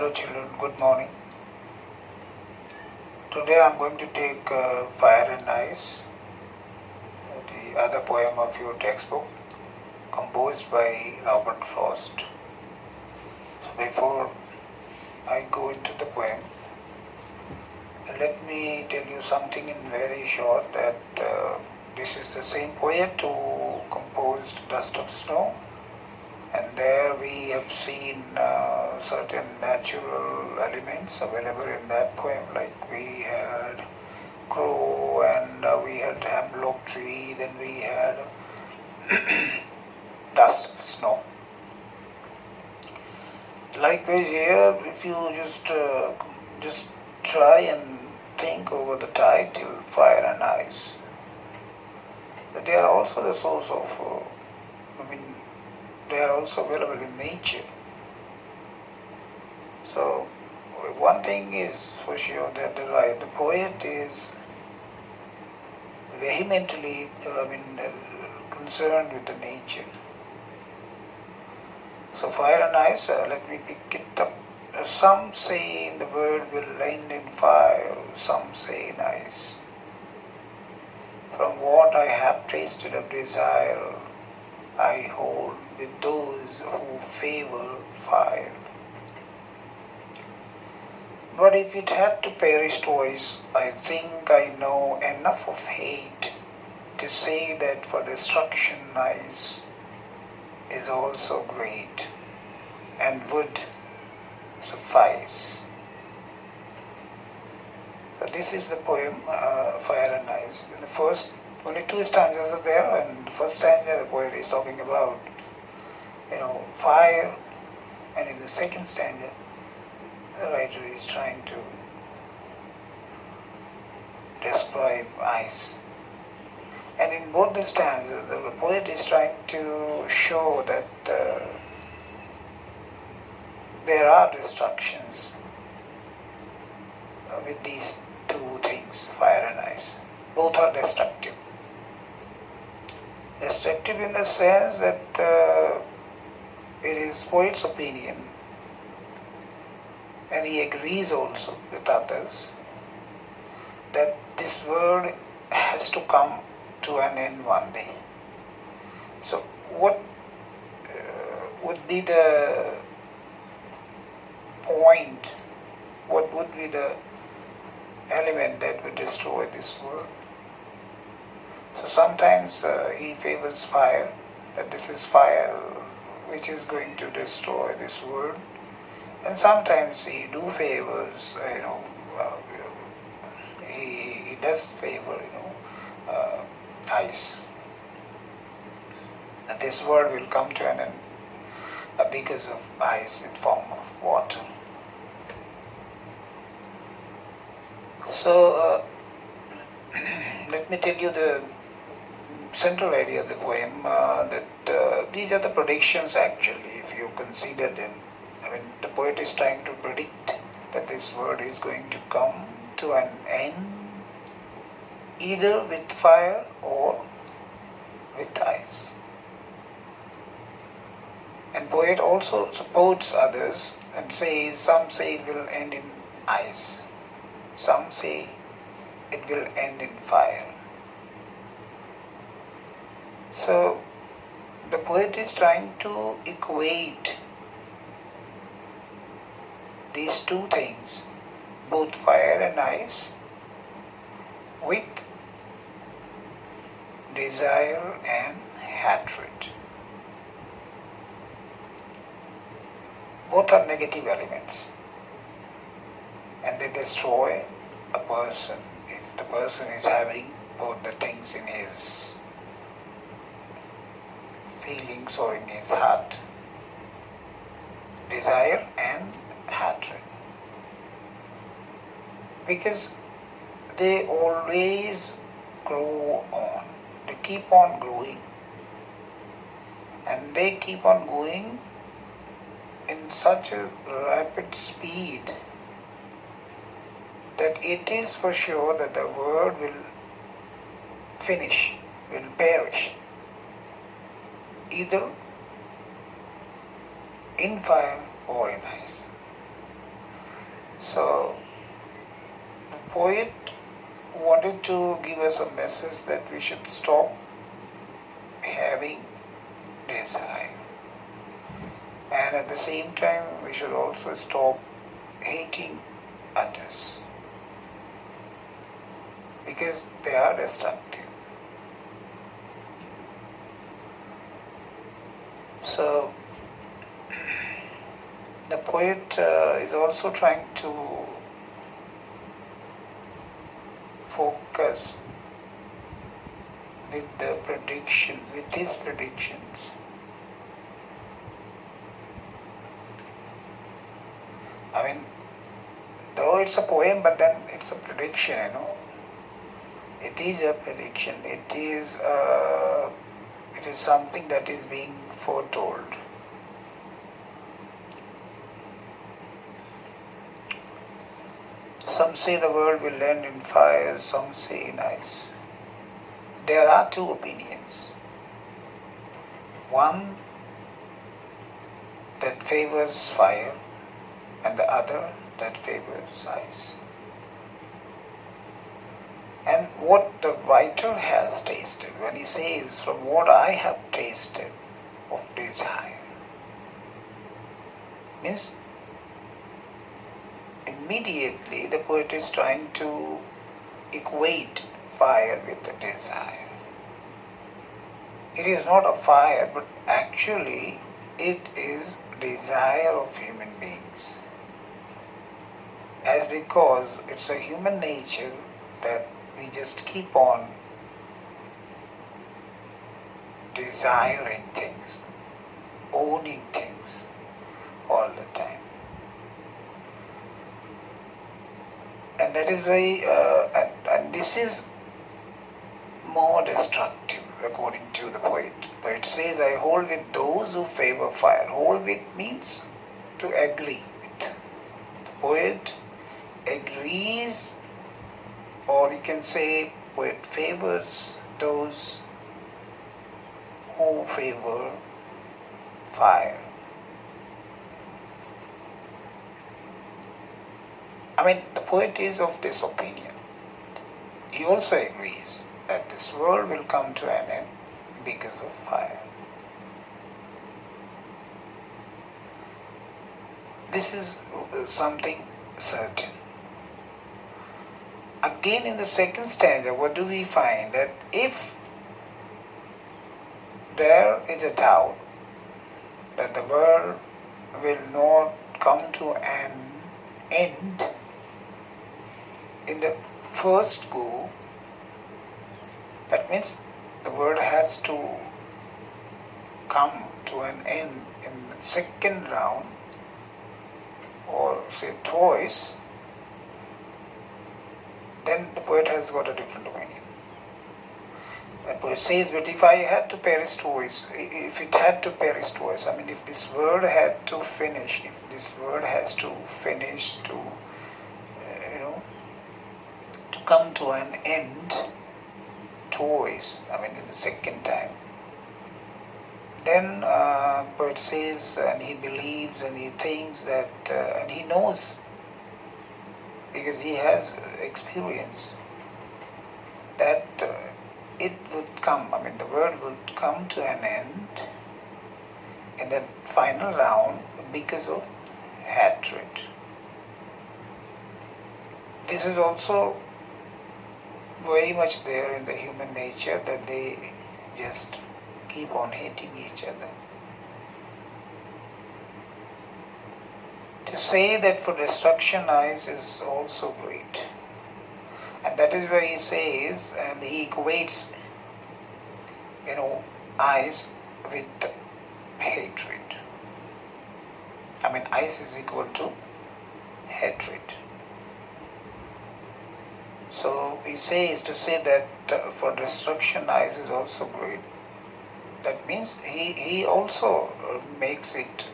Hello children, good morning. Today I am going to take Fire and Ice, the other poem of your textbook, composed by Robert Frost. So before I go into the poem, let me tell you something in very short that this is the same poet who composed Dust of Snow, and there we have seen certain natural elements available in that poem, like we had crow and we had hemlock tree, then we had dust of snow. Likewise here, if you just try and think over the title, Fire and Ice, but they are also the source of, they are also available in nature. So one thing is for sure that the poet is vehemently concerned with the nature. So Fire and Ice, let me pick it up. Some say the world will end in fire, some say in ice. From what I have tasted of desire, I hold with those who favor fire. But if it had to perish twice, I think I know enough of hate to say that for destruction ice is also great and would suffice. So this is the poem Fire and Ice. In the first, only two stanzas are there, and the first stanza the poet is talking about fire, and in the second stanza the writer is trying to describe ice. And in both the stanzas the poet is trying to show that there are destructions with these two things, fire and ice. Both are destructive. Destructive in the sense that it is poet's opinion, and he agrees also with others, that this world has to come to an end one day. So what would be the point, what would be the element that would destroy this world? So sometimes he favors fire, that this is fire which is going to destroy this world, and sometimes he do favors, he does favor, ice. And this world will come to an end because of ice in form of water. So let me tell you the central idea of the poem, that these are the predictions actually, if you consider them. The poet is trying to predict that this world is going to come to an end either with fire or with ice. And poet also supports others and says, some say it will end in ice, some say it will end in fire. So the poet is trying to equate these two things, both fire and ice, with desire and hatred. Both are negative elements, and they destroy a person if the person is having both the things in his feelings or in his heart, desire and hatred, because they always grow on, they keep on growing, and they keep on going in such a rapid speed that it is for sure that the world will finish, will perish, either in fire or in ice. poet wanted to give us a message that we should stop having desire, and at the same time we should also stop hating others, because they are destructive. So the poet is also trying to focus with his predictions. I mean, though it's a poem, but then it's a prediction, It is a prediction. It is something that is being foretold. Some say the world will end in fire, some say in ice. There are two opinions. One that favors fire, and the other that favors ice. And what the writer has tasted, when he says, from what I have tasted of desire, means immediately the poet is trying to equate fire with the desire. It is not a fire, but actually it is desire of human beings. As because it's a human nature that we just keep on desiring things, owning things all the time. And that is very, and this is more destructive according to the poet. But it says, I hold with those who favor fire. Hold with means to agree with. The poet agrees, or you can say poet favors those who favor fire. I mean, the poet is of this opinion. He also agrees that this world will come to an end because of fire. This is something certain. Again, in the second stanza, what do we find? That if there is a doubt that the world will not come to an end, in the first go, that means the world has to come to an end in the second round, or say twice, then the poet has got a different opinion. The poet says, but if I had to perish twice, if it had to perish twice, I mean, if this world had to finish, if this world has to finish, to come to an end twice, I mean, in the second time, then poet says, and he believes and he thinks that, and he knows, because he has experience, that it would come, I mean, the world would come to an end in that final round because of hatred. This is also very much there in the human nature, that they just keep on hating each other. To say that for destruction eyes is also great. And that is where he says, and he equates, eyes with hatred. I mean, eyes is equal to hatred. So he says, to say that for destruction eyes is also great. That means he also makes it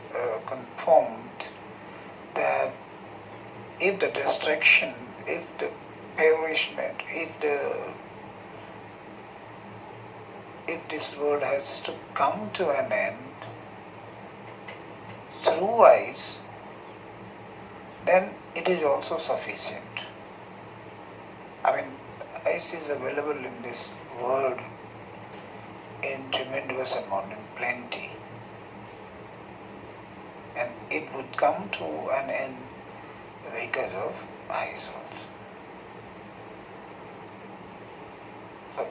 confirmed that if the destruction, if the perishment, if this world has to come to an end through eyes, then it is also sufficient. I mean, ice is available in this world in tremendous amount, in plenty. And it would come to an end because of ice also. So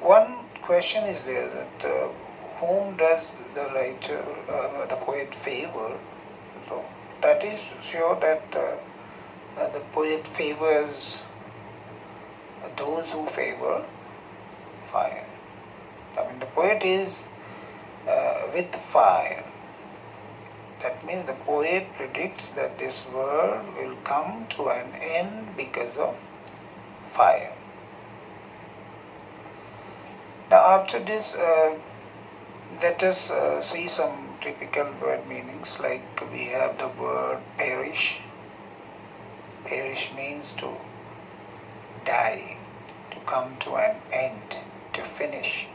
one question is there that whom does the writer, the poet favor? So that is sure that the poet favors those who favor fire. I mean, the poet is with fire. That means the poet predicts that this world will come to an end because of fire. Now after this, let us see some typical word meanings, like we have the word perish. Perish means to die, to come to an end, to finish,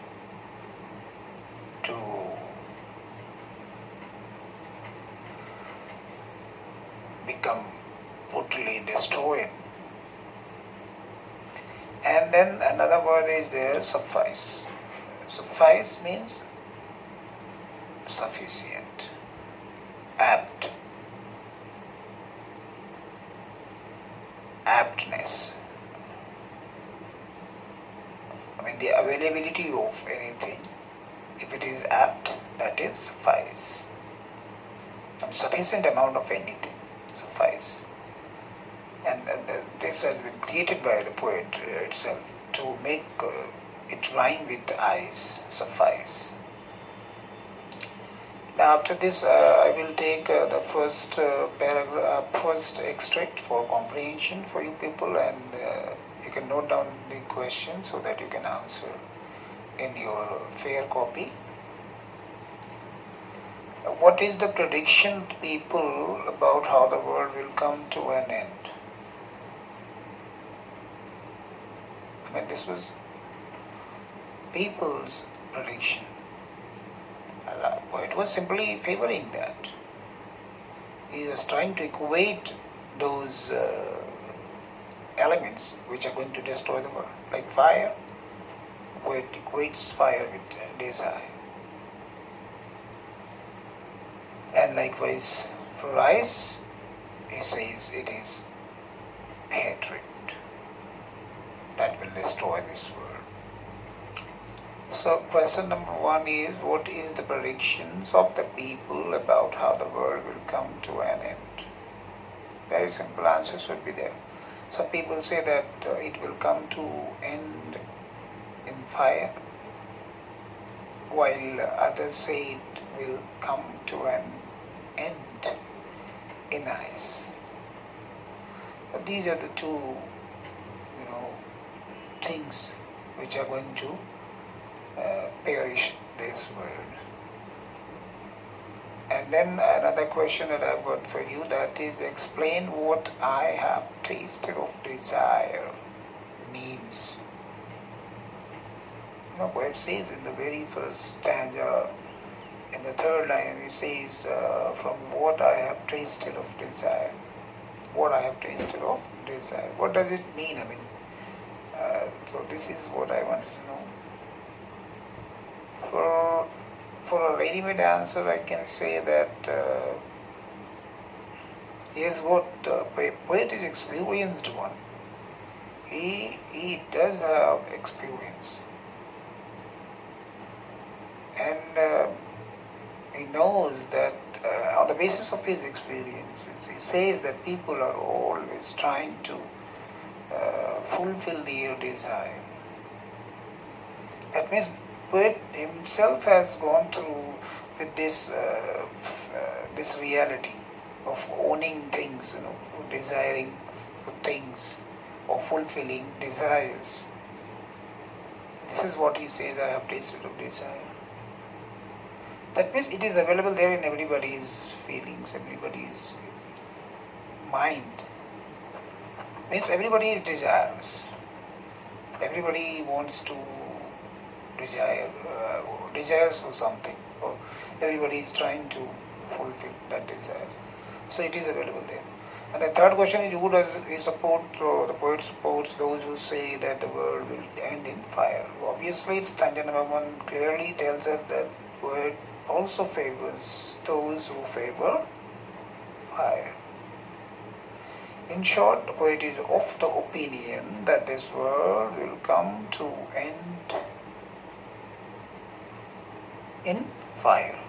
to become totally destroyed. And then another word is there, suffice. Suffice means sufficient, apt, aptness. I mean, the availability of anything, if it is apt, that is suffice. I mean, sufficient amount of anything, suffice. And this has been created by the poet itself to make it rhyme with eyes, suffice. Now after this, I will take the first paragraph, first extract for comprehension for you people, and you can note down the question so that you can answer in your fair copy. What is the prediction people about how the world will come to an end? I mean, this was people's prediction. It was simply favoring that. He was trying to equate those elements which are going to destroy the world, like fire. It equates fire with desire. And likewise, for ice, he says it is hatred that will destroy this world. So question number one is, what is the predictions of the people about how the world will come to an end? Very simple answer should be there. Some people say that it will come to end in fire, while others say it will come to an end in ice. But these are the two, things which are going to perish this world. And then another question that I've got for you, that is, explain what I have tasted of desire means. Where it says in the very first stanza, in the third line, it says, from what I have tasted of desire. What I have tasted of desire. What does it mean? So this is what I wanted to know. For a ready-made answer, I can say that yes, what the poet is experienced one. He does have experience, and he knows that on the basis of his experiences, he says that people are always trying to fulfill their desire. That means poet himself has gone through with this this reality of owning things, desiring for things, or fulfilling desires. This is what he says, I have tasted of desire. That means it is available there in everybody's feelings, everybody's mind. Means everybody is desirous. Everybody wants to desires for something, or everybody is trying to fulfill that desire. So it is available there. And the third question is, who does he support? The poet supports those who say that the world will end in fire. Obviously, stanza number 1 clearly tells us that poet also favors those who favor fire. In short, the poet is of the opinion that this world will come to end in fire.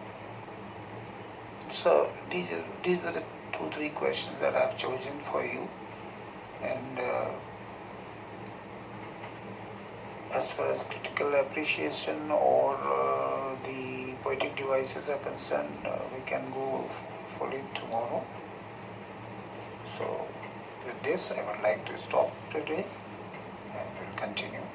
So these were the 2-3 questions that I've chosen for you, and as far as critical appreciation or the poetic devices are concerned, we can go for it tomorrow. So with this, I would like to stop today and we'll continue